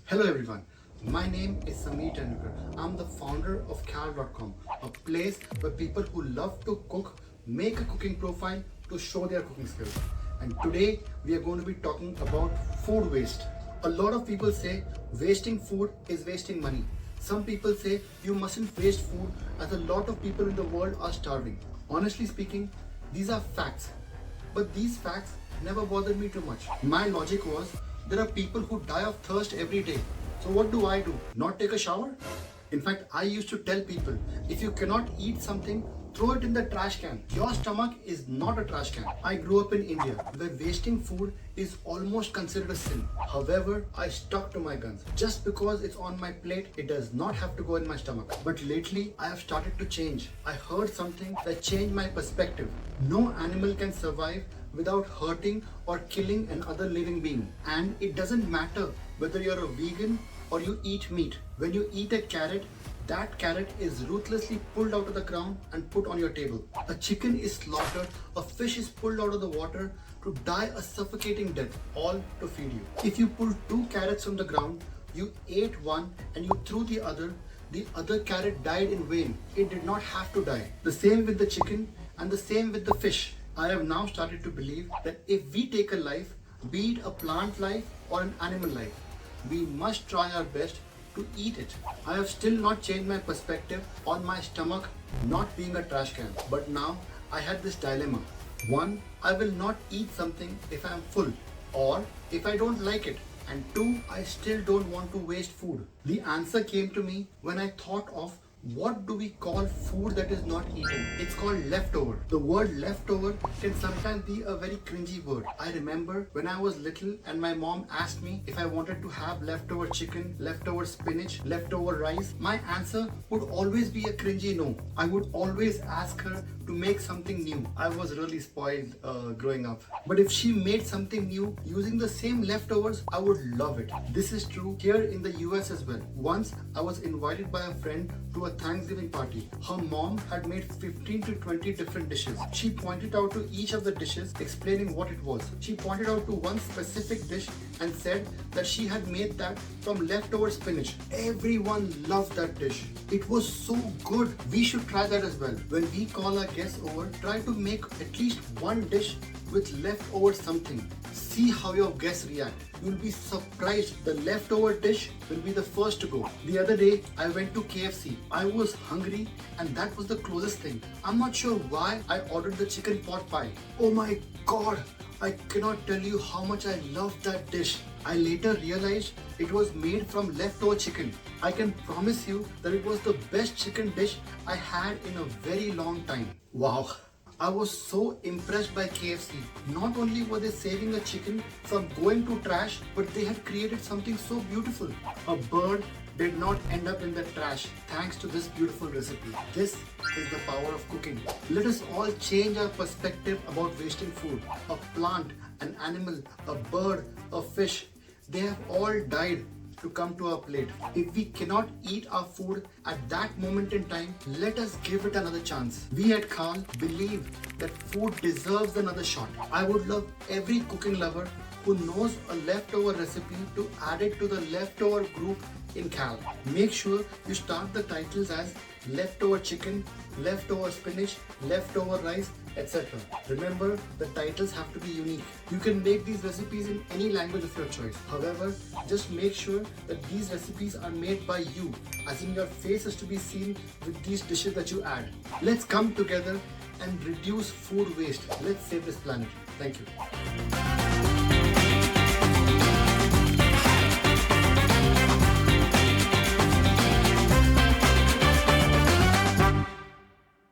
Hello everyone, my name is Sameer Tendulkar. I'm the founder of Khal.com, a place where people who love to cook make a cooking profile to show their cooking skills. And today we are going to be talking about food waste. A lot of people say wasting food is wasting money. Some people say you mustn't waste food as a lot of people in the world are starving. Honestly speaking, these are facts. But these facts never bothered me too much. My logic was there are people who die of thirst every day. So what do I do? Not take a shower? In fact, I used to tell people if you cannot eat something, throw it in the trash can. Your stomach is not a trash can. I grew up in India where wasting food is almost considered a sin. However, I stuck to my guns. Just because it's on my plate, it does not have to go in my stomach. But lately, I have started to change. I heard something that changed my perspective. No animal can survive without hurting or killing another living being. And it doesn't matter whether you're a vegan or you eat meat. When you eat a carrot, that carrot is ruthlessly pulled out of the ground and put on your table. A chicken is slaughtered, a fish is pulled out of the water to die a suffocating death, all to feed you. If you pull 2 carrots from the ground, you ate one and you threw the other carrot died in vain. It did not have to die. The same with the chicken and the same with the fish. I have now started to believe that if we take a life, be it a plant life or an animal life, we must try our best to eat it. I have still not changed my perspective on my stomach not being a trash can. But now I had this dilemma. 1, I will not eat something if I am full or if I don't like it. And 2, I still don't want to waste food. The answer came to me when I thought of what do we call food that is not eaten? It's called leftover. The word leftover can sometimes be a very cringy word. I remember when I was little and my mom asked me if I wanted to have leftover chicken, leftover spinach, leftover rice. My answer would always be a cringy no. I would always ask her to make something new. I was really spoiled growing up. But if she made something new using the same leftovers, I would love it. This is true here in the US as well. Once I was invited by a friend to a Thanksgiving party. Her mom had made 15 to 20 different dishes. She pointed out to each of the dishes, explaining what it was. She pointed out to one specific dish and said that she had made that from leftover spinach. Everyone loved that dish. It was so good. We should try that as well. When we call our guests over, try to make at least one dish with leftover something. See how your guests react. You'll be surprised. The leftover dish will be the first to go. The other day, I went to KFC. I was hungry and that was the closest thing. I'm not sure why I ordered the chicken pot pie. Oh my god, I cannot tell you how much I loved that dish. I later realized it was made from leftover chicken. I can promise you that it was the best chicken dish I had in a very long time. Wow. I was so impressed by KFC. Not only were they saving a chicken from going to trash, but they had created something so beautiful. A bird did not end up in the trash thanks to this beautiful recipe. This is the power of cooking. Let us all change our perspective about wasting food. A plant, an animal, a bird, a fish, they have all died to come to our plate. If we cannot eat our food at that moment in time, let us give it another chance. We at Khal believe that food deserves another shot. I would love every cooking lover who knows a leftover recipe to add it to the leftover group in Khal. Make sure you start the titles as leftover chicken, leftover spinach, leftover rice, etc. Remember, the titles have to be unique. You can make these recipes in any language of your choice. However, just make sure that these recipes are made by you, as in your face is to be seen with these dishes that you add. Let's come together and reduce food waste. Let's save this planet. Thank you.